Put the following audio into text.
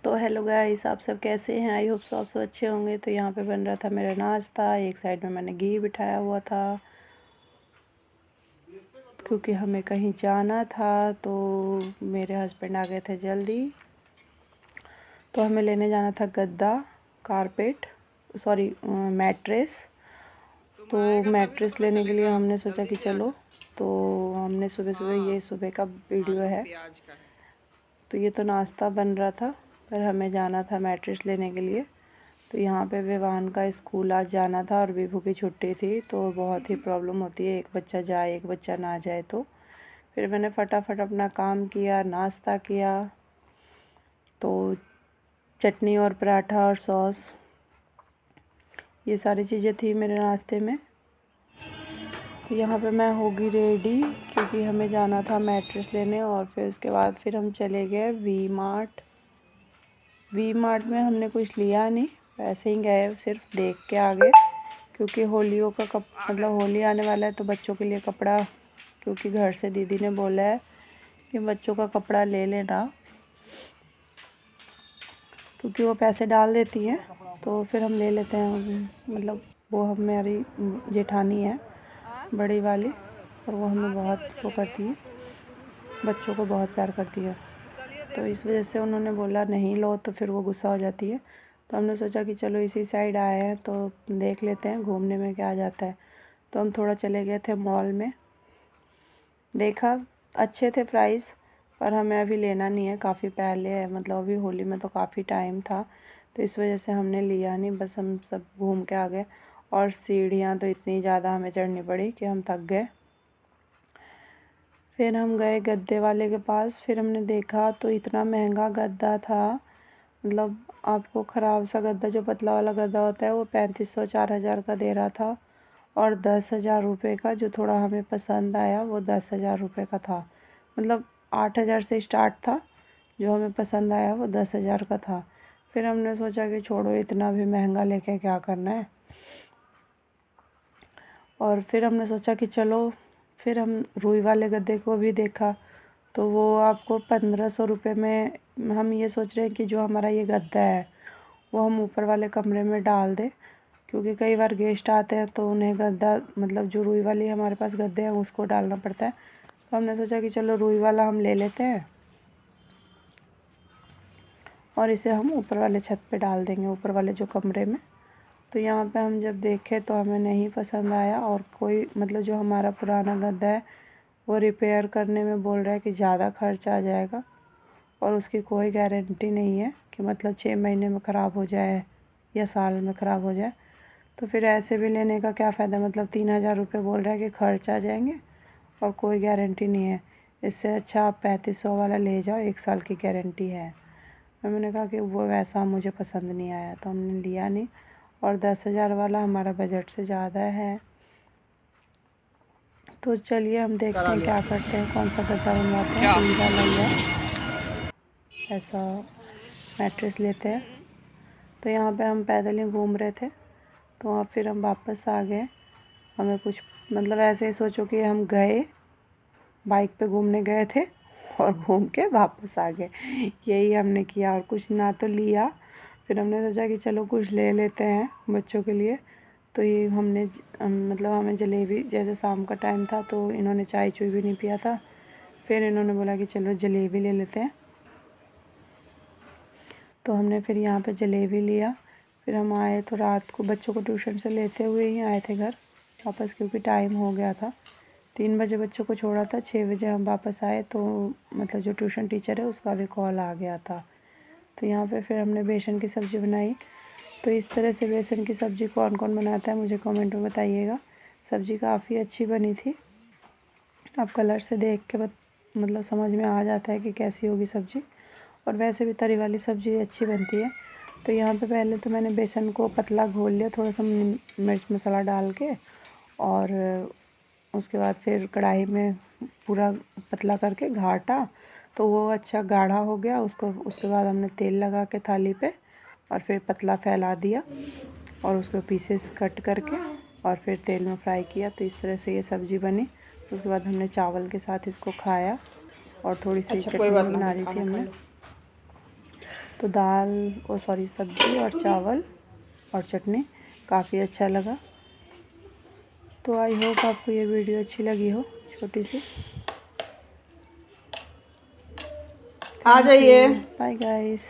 तो hello guys, आप सब कैसे हैं? आई होप सो आप सब अच्छे होंगे। तो यहाँ पे बन रहा था मेरा नाश्ता। एक साइड में मैंने घी बिठाया हुआ था क्योंकि हमें कहीं जाना था। तो मेरे हस्बैंड आ गए थे जल्दी, तो हमें लेने जाना था गद्दा, कारपेट, सॉरी मैट्रेस। तो मैट्रेस लेने के लिए हमने सोचा कि चलो, तो हमने सुबह सुबह, ये सुबह का वीडियो है। तो ये तो नाश्ता बन रहा था, पर हमें जाना था मैट्रेस लेने के लिए। तो यहाँ पे विवान का स्कूल आज जाना था और विभू की छुट्टी थी, तो बहुत ही प्रॉब्लम होती है, एक बच्चा जाए एक बच्चा ना जाए। तो फिर मैंने फटाफट अपना काम किया, नाश्ता किया। तो चटनी और पराठा और सॉस, ये सारी चीज़ें थी मेरे नाश्ते में। तो यहाँ पे मैं होगी रेडी, क्योंकि हमें जाना था मैट्रेस लेने। और फिर उसके बाद फिर हम चले गए वी मार्ट में हमने कुछ लिया नहीं, वैसे ही गए, सिर्फ देख के आ गए। क्योंकि होलियों का मतलब होली आने वाला है, तो बच्चों के लिए कपड़ा, क्योंकि घर से दीदी ने बोला है कि बच्चों का कपड़ा ले लेना, क्योंकि वो पैसे डाल देती हैं। तो फिर हम ले लेते हैं, मतलब वो हमारी जेठानी है बड़ी वाली, और वो हमें बहुत वो करती है, बच्चों को बहुत प्यार करती है। तो इस वजह से उन्होंने बोला नहीं लो, तो फिर वो गुस्सा हो जाती है। तो हमने सोचा कि चलो इसी साइड आए हैं तो देख लेते हैं घूमने में क्या आ जाता है। तो हम थोड़ा चले गए थे मॉल में, देखा अच्छे थे प्राइस, पर हमें अभी लेना नहीं है, काफ़ी पहले है, मतलब अभी होली में तो काफ़ी टाइम था। तो इस वजह से हमने लिया नहीं, बस हम सब घूम के आ गए। और सीढ़ियाँ तो इतनी ज़्यादा हमें चढ़नी पड़ी कि हम थक गए। फिर हम गए गद्दे वाले के पास। फिर हमने देखा तो इतना महंगा गद्दा था, मतलब आपको ख़राब सा गद्दा, जो पतला वाला गद्दा होता है, वो 3500 4000 का दे रहा था। और 10,000 रुपये का जो थोड़ा हमें पसंद आया, वो 10,000 रुपये का था। मतलब 8,000 से स्टार्ट था, जो हमें पसंद आया वो 10,000 का था। फिर हमने सोचा कि छोड़ो, इतना भी महंगा लेके क्या करना है। और फिर हमने सोचा कि चलो, फिर हम रुई वाले गद्दे को भी देखा, तो वो आपको 1500 रुपये में। हम ये सोच रहे हैं कि जो हमारा ये गद्दा है वो हम ऊपर वाले कमरे में डाल दें, क्योंकि कई बार गेस्ट आते हैं तो उन्हें गद्दा, मतलब जो रुई वाली हमारे पास गद्दे हैं उसको डालना पड़ता है। तो हमने सोचा कि चलो रुई वाला हम ले लेते हैं और इसे हम ऊपर वाले छत पे डाल देंगे, ऊपर वाले जो कमरे में। तो यहाँ पे हम जब देखे तो हमें नहीं पसंद आया, और कोई, मतलब जो हमारा पुराना गद्दा है वो रिपेयर करने में बोल रहा है कि ज़्यादा खर्च आ जाएगा, और उसकी कोई गारंटी नहीं है कि मतलब 6 महीने में ख़राब हो जाए या साल में ख़राब हो जाए। तो फिर ऐसे भी लेने का क्या फ़ायदा, मतलब 3,000 रुपये बोल रहा है कि खर्च आ जाएंगे और कोई गारंटी नहीं है। इससे अच्छा आप 3500 वाला ले जाओ, 1 साल की गारंटी है। मैंने कहा कि वो वैसा मुझे पसंद नहीं आया, तो हमने लिया नहीं। और 10,000 वाला हमारा बजट से ज़्यादा है। तो चलिए हम देखते हैं क्या करते हैं, कौन सा गद्दा बनवाते हैं, रुई वाला या ऐसा मैट्रेस लेते हैं। तो यहाँ पे हम पैदल ही घूम रहे थे, तो वहाँ फिर हम वापस आ गए। हमें कुछ, मतलब ऐसे ही सोचो कि हम गए, बाइक पे घूमने गए थे और घूम के वापस आ गए, यही हमने किया, और कुछ ना तो लिया। फिर हमने सोचा कि चलो कुछ ले लेते हैं बच्चों के लिए। तो ये हमने मतलब हमें जलेबी, जैसे शाम का टाइम था तो इन्होंने चाय चूई भी नहीं पिया था, फिर इन्होंने बोला कि चलो जलेबी ले लेते हैं। तो हमने फिर यहाँ पे जलेबी लिया। फिर हम आए तो रात को बच्चों को ट्यूशन से लेते हुए ही आए थे घर वापस, क्योंकि टाइम हो गया था। 3 बजे बच्चों को छोड़ा था, 6 बजे हम वापस आए। तो मतलब जो ट्यूशन टीचर है उसका भी कॉल आ गया था। तो यहाँ पे फिर हमने बेसन की सब्ज़ी बनाई। तो इस तरह से बेसन की सब्ज़ी कौन कौन बनाता है मुझे कमेंट में बताइएगा। सब्ज़ी काफ़ी अच्छी बनी थी, आप कलर से देख के मतलब समझ में आ जाता है कि कैसी होगी सब्ज़ी। और वैसे भी तरी वाली सब्ज़ी अच्छी बनती है। तो यहाँ पे पहले तो मैंने बेसन को पतला घोल लिया, थोड़ा सा मिर्च मसाला डाल के, और उसके बाद फिर कढ़ाई में पूरा पतला करके घाटा, तो वो अच्छा गाढ़ा हो गया। उसके बाद हमने तेल लगा के थाली पे, और फिर पतला फैला दिया, और उसको पीसेस कट करके और फिर तेल में फ्राई किया। तो इस तरह से ये सब्ज़ी बनी। उसके बाद हमने चावल के साथ इसको खाया, और थोड़ी सी चटनी भी बना ली थी हमने। तो दाल और सॉरी सब्ज़ी और चावल और चटनी काफ़ी अच्छा लगा। तो आई होप आपको ये वीडियो अच्छी लगी हो, छोटी सी। आ जाइए। Bye guys.